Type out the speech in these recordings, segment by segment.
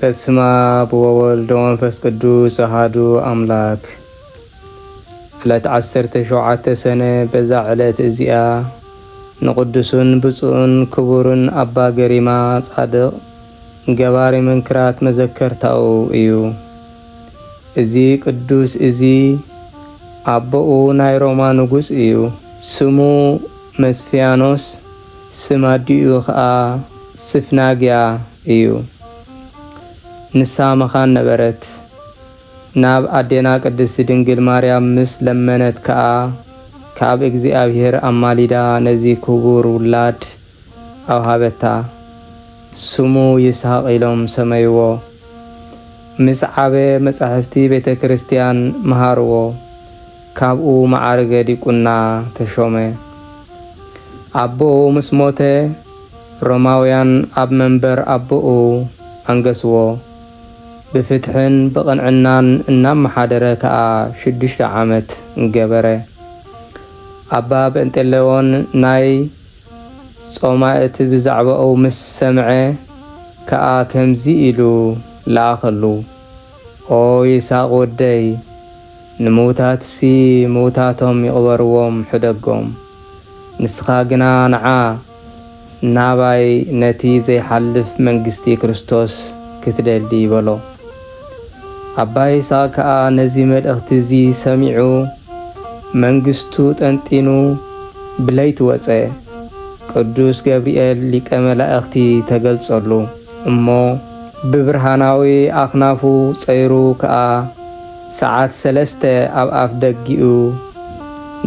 በስመ አብ ወወልድ ወመንፈስ ቅዱስ አሐዱ አምላክ። ዕለት 17 ሰነ በዛ ዕለት እዚኣ ንቅዱስን ብፁዕን ክቡርን አባ ገሪማ ጻድቕ ገባሪ መንክራት መዘከርታው እዩ። እዚ ቅዱስ እዚ አቦኡ ናይ ሮማ ንጉስ እዩ። ስሙ መስፍያኖስ ስማዲኡ ከዓ ስፍናግያ እዩ። ንሳ መኻን ነበረት። ናብ አዴና ቅድስት ድንግል ማርያም ምስ ለመነት ከዓ ካብ እግዚአብሔር አማሊዳ ነዚ ክቡር ውላድ አውሃበታ። ስሙ ይስሐቅ ኢሎም ሰመይዎ። ምስ ዓበ መጻሕፍቲ ቤተ ክርስቲያን መሃርዎ። ካብኡ ማዕርገ ዲቁና ተሾመ። አቦኡ ምስ ሞተ ሮማውያን ኣብ መንበር አቦኡ አንገስዎ። ብፍትሕን ብቕንዕናን እናመሓደረ ከዓ 6 ዓመት ገበረ። አባ ጴንጤሌዎን ናይ ጾማእቲ ብዛዕባኡ ምስ ሰምዐ ከዓ ከምዚ ኢሉ ለኣኸሉ። ኦ ይስሐቅ ወደይ፣ ንምውታትሲ ምውታቶም ይቕበርዎም ሕደጎም። ንስኻ ግና ንዓ ናባይ ነቲ ዘይሓልፍ መንግስቲ ክርስቶስ ክትደሊ ይበሎ። አባ ይስሐቅ ከዓ ነዚ መልእኽቲ እዚ ሰሚዑ መንግስቱ ጠንጢኑ ብለይቲ ወፀ። ቅዱስ ገብርኤል ሊቀ መላእኽቲ ተገልጸሉ እሞ ብብርሃናዊ ኣኽናፉ ፀይሩ ከዓ ሰዓት 3 ኣብ ኣፍ ደጊኡ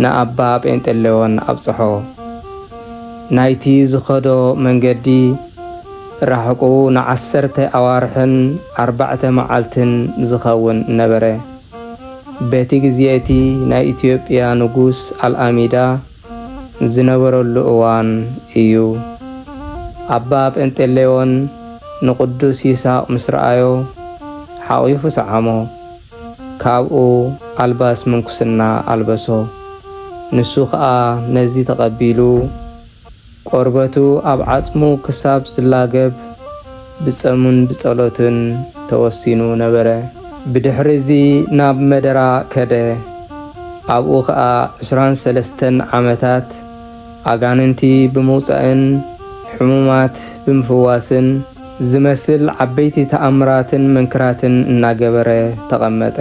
ንኣባ ጴንጤሌዎን ኣብጽሖ። ናይቲ ዝኸዶ መንገዲ ራሕቁ ን10 ኣዋርሕን 4 መዓልትን ዝኸውን ነበረ። በቲ ግዜቲ ናይ ኢትዮጵያ ንጉስ አልአሚዳ ዝነበረሉ እዋን እዩ። አባ ጴንጤሌዎን ንቅዱስ ይስሐቅ ምስ ረአዮ ሓቂፉ ሰዓሞ። ካብኡ አልባስ ምንኩስና አልበሶ። ንሱ ከዓ ነዚ ተቐቢሉ ቆርበቱ ኣብ ዓጽሙ ክሳብ ዝላገብ ብጸሙን ብጸሎትን ተወሲኑ ነበረ። ብድሕሪ እዚ ናብ መደራ ከደ። ኣብኡ ከዓ 23 ዓመታት ኣጋንንቲ ብምውፃእን ሕሙማት ብምፍዋስን ዝመስል ዓበይቲ ተኣምራትን መንክራትን እናገበረ ተቐመጠ።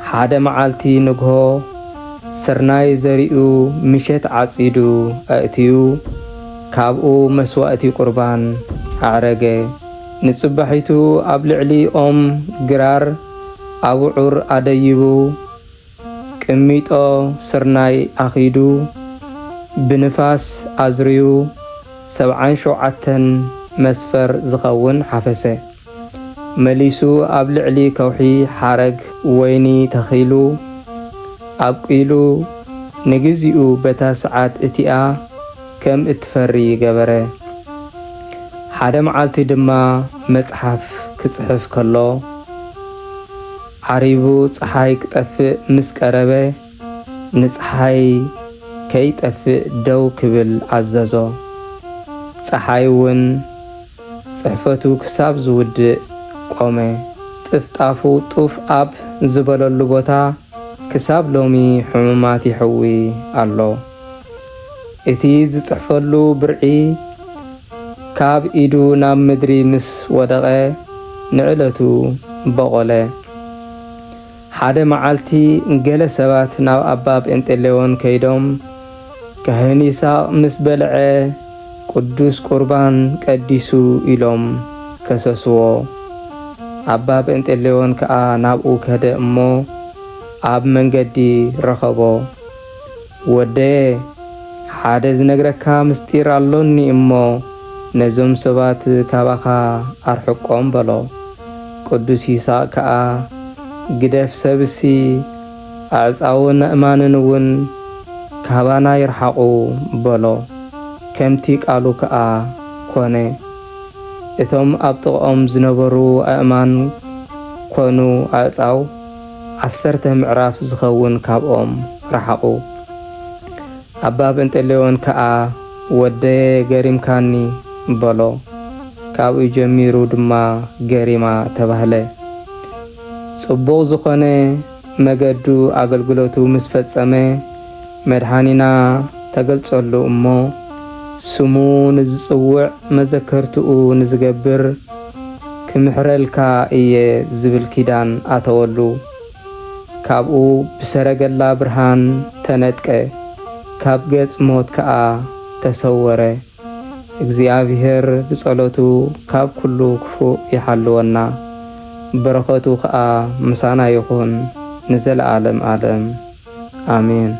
ሓደ መዓልቲ ንግሆ ስርናይ ዘሪኡ ምሸት ዓጺዱ ኣእትዩ ካብኡ መስዋእቲ ቁርባን ኣዕረገ። ንጽባሒቱ ኣብ ልዕሊ ኦም ግራር ኣብዑር ኣደይቡ ቅሚጦ ስርናይ ኣኺዱ ብንፋስ ኣዝርዩ 77 መስፈር ዝኸውን ሓፈሰ። መሊሱ ኣብ ልዕሊ ከውሒ ሓረግ ወይኒ ተኺሉ ኣብቂሉ ንግዚኡ በታ ሰዓት እቲኣ ከም እትፈሪ ገበረ። ሓደ መዓልቲ ድማ መጽሓፍ ክጽሕፍ ከሎ ዓሪቡ ፀሓይ ክጠፍእ ምስ ቀረበ ንፀሓይ ከይጠፍእ ደው ክብል ኣዘዞ። ፀሓይ እውን ጽሕፈቱ ክሳብ ዝውድእ ቆመ። ጥፍጣፉ ጡፍ ኣብ ዝበለሉ ቦታ ክሳብ ሎሚ ሕሙማት ይሕዊ ኣሎ። እቲ ዝጽሕፈሉ ብርዒ ካብ ኢዱ ናብ ምድሪ ምስ ወደቐ ንዕለቱ በቆለ። ሓደ መዓልቲ ገለ ሰባት ናብ አባ ጴንጤሌዎን ከይዶም ካህን ይስሐቅ ምስ በልዐ ቅዱስ ቁርባን ቀዲሱ ኢሎም ከሰስዎ። አባ ጴንጤሌዎን ከዓ ናብኡ ከደ እሞ ኣብ መንገዲ ረኸቦ። ወደየ ሓደ ዝነግረካ ምስጢር ኣሎኒ እሞ ነዞም ሰባት ካባኻ ኣርሕቆም በሎ። ቅዱስ ይስሐቅ ከዓ ግደፍ ሰብሲ ኣዕፃውን እማንን እውን ካባና ይርሓቁ በሎ። ከምቲ ቃሉ ከዓ ኮነ። እቶም ኣብ ጥቕኦም ዝነበሩ ኣእማን ኮኑ ኣዕፃው 10 ምዕራፍ ዝኸውን ካብኦም ረሓቁ። አባ ጴንጤሌዎን ከዓ ወደየ ገሪምካኒ በሎ። ካብኡ ጀሚሩ ድማ ገሪማ ተባህለ። ጽቡቕ ዝኾነ መገዱ ኣገልግሎቱ ምስ ፈጸመ መድኃኒና ተገልጸሉ እሞ ስሙ ንዝጽውዕ መዘከርትኡ ንዝገብር ክምሕረልካ እየ ዝብል ኪዳን ኣተወሉ። ካብኡ ብሰረገላ ብርሃን ተነጥቀ፣ ካብ ገጽ ሞት ከዓ ተሰወረ። እግዚአብሔር ብጸሎቱ ካብ ኩሉ ክፉእ ይሓልወና፣ በረኸቱ ከዓ ምሳና ይኹን ንዘለዓለም ዓለም አሜን።